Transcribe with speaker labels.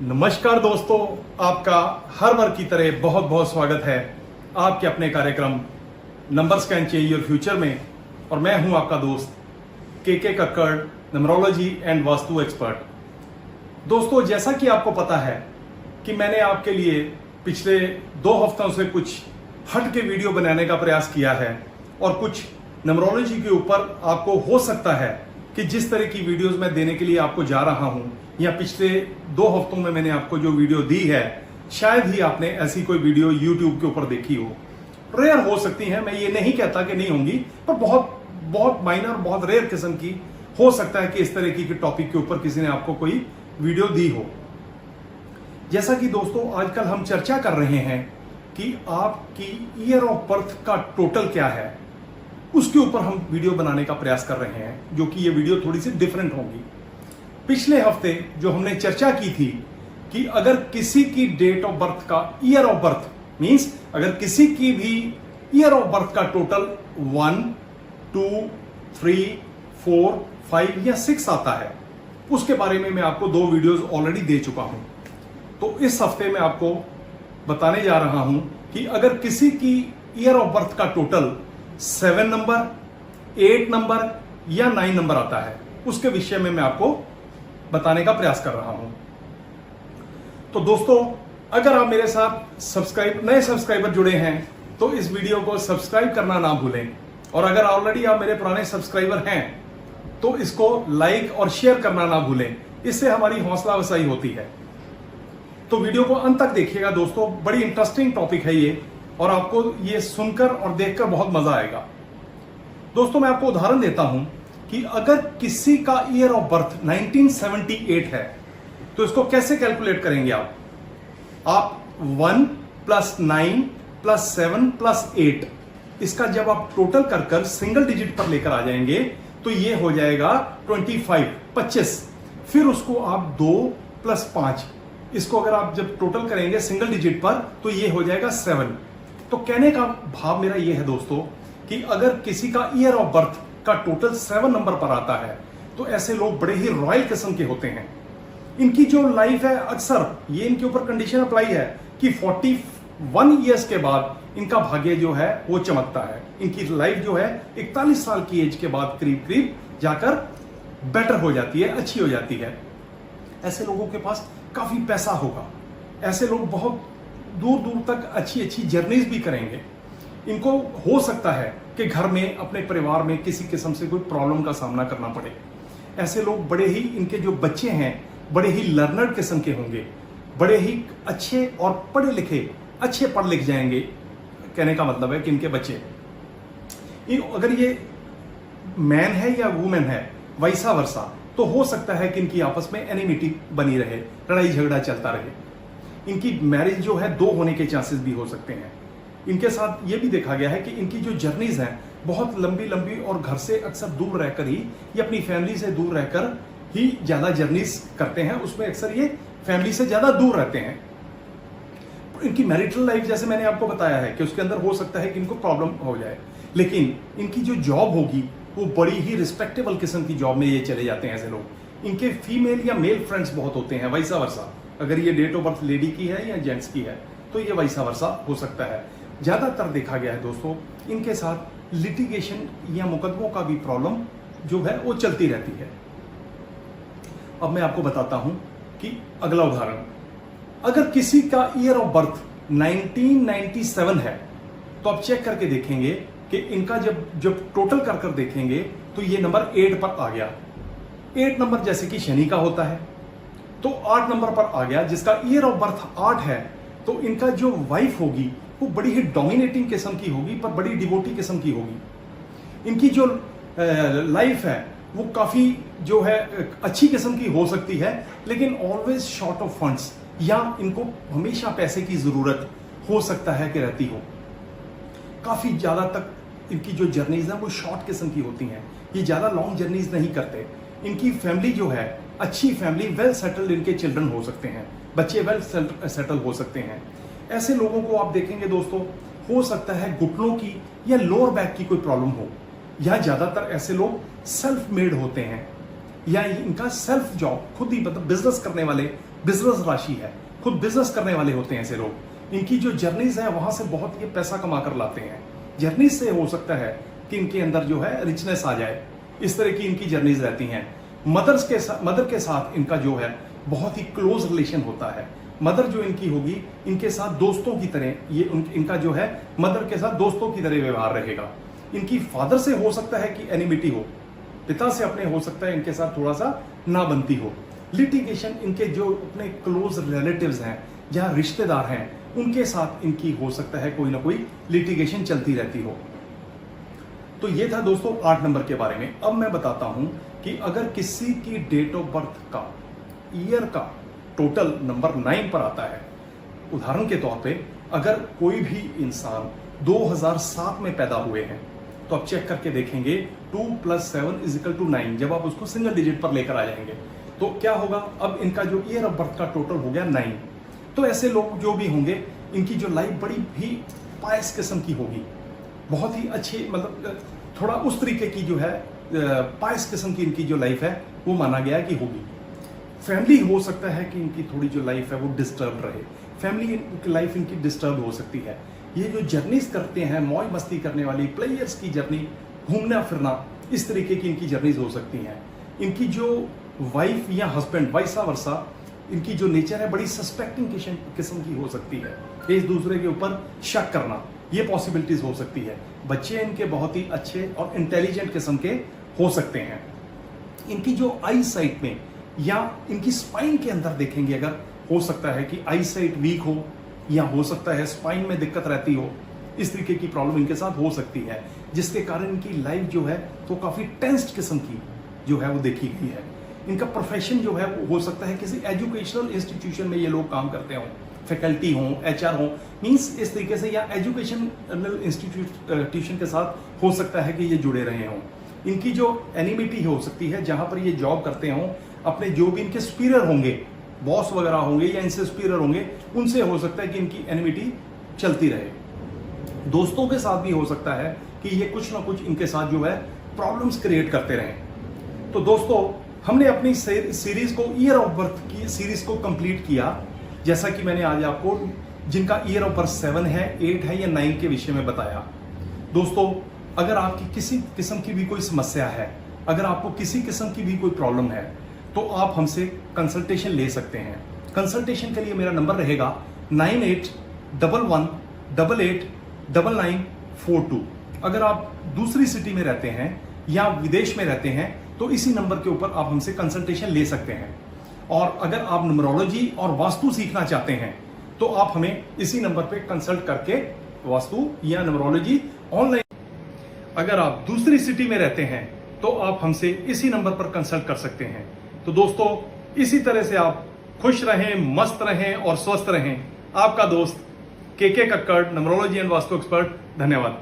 Speaker 1: नमस्कार दोस्तों, आपका हर बार की तरह बहुत बहुत स्वागत है आपके अपने कार्यक्रम numbers can change your future में। और मैं हूं आपका दोस्त के Kakkar, numerology and vastu expert. दोस्तों, जैसा कि आपको पता है कि मैंने आपके लिए पिछले 2 हफ्तों से कुछ हट के वीडियो बनाने का प्रयास किया है और कुछ न्यूमरोलॉजी के ऊपर आपको हो सकता है कि जिस तरह की वीडियोस मैं देने के लिए आपको जा रहा हूं या पिछले 2 हफ्तों में मैंने आपको जो वीडियो दी है, शायद ही आपने ऐसी कोई वीडियो YouTube के ऊपर देखी हो। रेयर हो सकती है, मैं ये नहीं कहता कि नहीं होंगी, पर बहुत बहुत माइनर, बहुत रेयर किस्म की हो सकता है कि इस तरह की टॉपिक के ऊपर किसी ने आपको कोई वीडियो दी हो। जैसा कि दोस्तों आजकल हम चर्चा कर रहे हैं कि आपकी ईयर ऑफ बर्थ का टोटल क्या है, उसके ऊपर हम वीडियो बनाने का प्रयास कर रहे हैं, जो कि ये वीडियो थोड़ी सी डिफरेंट होगी। पिछले हफ्ते जो हमने चर्चा की थी कि अगर किसी की डेट ऑफ बर्थ का ईयर ऑफ बर्थ मींस अगर किसी की भी ईयर ऑफ बर्थ का टोटल 1, 2, 3, 4, 5 या 6 आता है, उसके बारे में मैं आपको 2 वीडियोस ऑलरेडी दे चुका हूं। तो इस हफ्ते में आपको बताने जा रहा हूं कि अगर किसी की ईयर ऑफ बर्थ का टोटल 7 नंबर, 8 नंबर या 9 नंबर आता है, उसके विषय में मैं आपको बताने का प्रयास कर रहा हूं। तो दोस्तों, अगर आप मेरे साथ नए सब्सक्राइबर जुड़े हैं तो इस वीडियो को सब्सक्राइब करना ना भूलें, और अगर ऑलरेडी आप मेरे पुराने सब्सक्राइबर हैं तो इसको लाइक और शेयर करना ना भूलें, इससे हमारी हौसला अफजाई होती है। तो वीडियो को अंत तक देखिएगा दोस्तों, बड़ी इंटरेस्टिंग टॉपिक है ये, और आपको ये सुनकर और देखकर बहुत मजा आएगा। दोस्तों, मैं आपको उदाहरण देता हूं कि अगर किसी का ईयर ऑफ बर्थ 1978 है तो इसको कैसे कैलकुलेट करेंगे आप 1 + 9 + 7 + 8, इसका जब आप टोटल कर सिंगल डिजिट पर लेकर आ जाएंगे तो ये हो जाएगा 25। फिर उसको आप 2 + 5, इसको अगर आप जब टोटल करेंगे सिंगल डिजिट पर तो ये हो जाएगा 7। तो कहने का भाव मेरा ये है दोस्तों कि अगर किसी का ईयर ऑफ बर्थ का टोटल 7 नंबर पर आता है तो ऐसे लोग बड़े ही रॉयल किस्म के होते हैं। इनकी जो लाइफ है, अक्सर ये इनके ऊपर कंडीशन अप्लाई है कि 41 ईयर्स के बाद इनका भाग्य जो है वो चमकता है। इनकी लाइफ जो है 41 साल की एज के बाद करीब जाकर बेटर हो जाती है, अच्छी हो जाती है। ऐसे लोगों के पास काफी पैसा होगा, ऐसे लोग बहुत दूर दूर तक अच्छी जर्नीज भी करेंगे। इनको हो सकता है कि घर में, अपने परिवार में किसी किस्म से कोई प्रॉब्लम का सामना करना पड़े। ऐसे लोग बड़े ही, इनके जो बच्चे हैं बड़े ही लर्नर्ड किस्म के होंगे, बड़े ही अच्छे और पढ़े लिखे, अच्छे पढ़ लिख जाएंगे। कहने का मतलब है कि इनके बच्चे, अगर ये मैन है या वुमेन है, वैसा वर्षा, तो हो सकता है कि इनकी आपस में एनिमिटी बनी रहे, लड़ाई झगड़ा चलता रहे। इनकी मैरिज जो है 2 होने के चांसेस भी हो सकते हैं। इनके साथ ये भी देखा गया है कि इनकी जो जर्नीज हैं बहुत लंबी और घर से अक्सर दूर रहकर ही, या अपनी फैमिली से दूर रहकर ही ज्यादा जर्नीज करते हैं। उसमें अक्सर ये फैमिली से ज्यादा दूर रहते हैं। इनकी मैरिटल लाइफ, जैसे मैंने आपको बताया है कि उसके अंदर हो सकता है कि इनको प्रॉब्लम हो जाए, लेकिन इनकी जो जॉब होगी वो बड़ी ही रिस्पेक्टेबल किस्म की जॉब में ये चले जाते हैं ऐसे लोग। इनके फीमेल या मेल फ्रेंड्स बहुत होते हैं, वैसा वर्षा। अगर ये डेट ऑफ बर्थ लेडी की है या जेंट्स की है तो ये वैसा वर्षा हो सकता है। ज्यादातर देखा गया है दोस्तों, इनके साथ लिटिगेशन या मुकदमों का भी प्रॉब्लम जो है वो चलती रहती है। अब मैं आपको बताता हूं कि अगला उदाहरण, अगर किसी का ईयर ऑफ बर्थ 1997 है तो आप चेक करके देखेंगे कि इनका जब टोटल कर देखेंगे तो ये नंबर 8 पर आ गया। 8 नंबर जैसे कि शनि का होता है, तो 8 नंबर पर आ गया, जिसका ईयर ऑफ बर्थ 8 है। तो इनका जो वाइफ होगी वो बड़ी ही डोमिनेटिंग किस्म की होगी, पर बड़ी डिवोटी किस्म की होगी। इनकी जो लाइफ है वो काफी जो है अच्छी किस्म की हो सकती है, लेकिन ऑलवेज शॉर्ट ऑफ फंड्स, या इनको हमेशा पैसे की जरूरत हो सकता है कि रहती हो। काफी ज्यादा तक इनकी जो जर्नीज है वो शॉर्ट किस्म की होती हैं, ये ज्यादा लॉन्ग जर्नीज नहीं करते। इनकी फैमिली जो है अच्छी फैमिली, वेल सेटल्ड इनके चिल्ड्रन हो सकते हैं, बच्चे वेल सेटल हो सकते हैं। ऐसे लोगों को आप देखेंगे दोस्तों, हो सकता है घुटनों की या लोअर बैक की कोई प्रॉब्लम हो, या ज्यादातर ऐसे लोग सेल्फ मेड होते हैं, या इनका सेल्फ जॉब, खुद ही मतलब बिजनेस करने वाले बिजनेस राशि है, खुद बिजनेस करने वाले होते हैं ऐसे लोग। इनकी जो जर्नीज है वहां से बहुत ये पैसा कमा कर लाते हैं। जर्नीज से हो सकता है कि इनके अंदर जो है रिचनेस आ जाए, इस तरह की इनकी जर्नीज रहती हैं। मदर के साथ इनका जो है बहुत ही क्लोज रिलेशन होता है। मदर जो इनकी होगी, इनके साथ दोस्तों की तरह ये इनका जो है मदर के साथ दोस्तों की तरह व्यवहार रहेगा। इनकी फादर से हो सकता है कि एनिमिटी हो, पिता से अपने हो सकता है इनके साथ थोड़ा सा ना बनती हो। लिटिगेशन, इनके जो अपने क्लोज रिलेटिव्स हैं, जहां रिश्तेदार हैं, उनके साथ इनकी हो सकता है कोई ना कोई लिटिगेशन चलती रहती हो। तो ये था दोस्तों 8 नंबर के बारे में। अब मैं बताता हूं कि अगर किसी की डेट ऑफ बर्थ का ईयर का टोटल नंबर 9 पर आता है, उदाहरण के तौर पे अगर कोई भी इंसान 2007 में पैदा हुए हैं, तो आप चेक करके देखेंगे 2 + 7 = 9। जब आप उसको सिंगल डिजिट पर लेकर आ जाएंगे तो क्या होगा, अब इनका जो ईयर ऑफ बर्थ का टोटल हो गया 9। तो ऐसे लोग जो भी होंगे, इनकी जो लाइफ बड़ी भी पायस किस्म की होगी, बहुत ही अच्छी, मतलब थोड़ा उस तरीके की जो है पायस किस्म की इनकी जो लाइफ है वो माना गया कि होगी। फैमिली हो सकता है कि इनकी थोड़ी जो लाइफ है वो डिस्टर्ब रहे, फैमिली लाइफ इनकी डिस्टर्ब हो सकती है। ये जो जर्नीज करते हैं, मौज मस्ती करने वाली प्लेयर्स की जर्नी, घूमना फिरना, इस तरीके की इनकी जर्नीज हो सकती हैं। इनकी जो वाइफ या हस्बैंड वाइसा वर्सा, इनकी जो नेचर है बड़ी सस्पेक्टिंग किस्म की हो सकती है, एक दूसरे के ऊपर शक करना, ये पॉसिबिलिटीज हो सकती है। बच्चे इनके बहुत ही अच्छे और इंटेलिजेंट किस्म के हो सकते हैं। इनकी जो आई साइट में या इनकी स्पाइन के अंदर देखेंगे, अगर हो सकता है कि आई साइट वीक हो, या हो सकता है स्पाइन में दिक्कत रहती हो, इस तरीके की प्रॉब्लम इनके साथ हो सकती है, जिसके कारण इनकी लाइफ जो है तो काफी टेंस्ड किस्म की जो है वो देखी गई है। इनका प्रोफेशन जो है वो हो सकता है किसी एजुकेशनल इंस्टीट्यूशन में ये लोग काम करते हों, फैकल्टी हों, HR हों, मीन्स इस तरीके से, या एजुकेशनल इंस्टीट्यूशन के साथ हो सकता है कि ये जुड़े रहे हों। इनकी जो एनिमिटी हो सकती है, जहां पर ये जॉब करते हों, अपने जो भी इनके सुपीरियर होंगे, बॉस वगैरह होंगे या इनसे सुपीरियर होंगे, उनसे हो सकता है कि इनकी एनिमिटी चलती रहे। दोस्तों के साथ भी हो सकता है कि ये कुछ ना कुछ इनके साथ जो है प्रॉब्लम्स क्रिएट करते रहें। तो दोस्तों, हमने अपनी सीरीज को, ईयर ऑफ बर्थ की सीरीज को कंप्लीट किया, जैसा कि मैंने आज आपको जिनका ईयर ऑफ बर्थ 7 है, 8 है या 9 के विषय में बताया। दोस्तों, अगर आपकी किसी किस्म की भी कोई समस्या है, अगर आपको किसी किस्म की भी कोई प्रॉब्लम है, तो आप हमसे कंसल्टेशन ले सकते हैं। कंसल्टेशन के लिए मेरा नंबर रहेगा 9811889942। अगर आप दूसरी सिटी में रहते हैं या विदेश में रहते हैं, तो इसी नंबर के ऊपर आप हमसे कंसल्टेशन ले सकते हैं। और अगर आप न्यूमरोलॉजी और वास्तु सीखना चाहते हैं, तो आप हमें इसी नंबर पे कंसल्ट करके वास्तु या न्यूमरोलॉजी ऑनलाइन, अगर आप दूसरी सिटी में रहते हैं तो आप हमसे इसी नंबर पर कंसल्ट कर सकते हैं। तो दोस्तों, इसी तरह से आप खुश रहें, मस्त रहें और स्वस्थ रहें। आपका दोस्त KK Kakkar, numerology and vastu expert. धन्यवाद।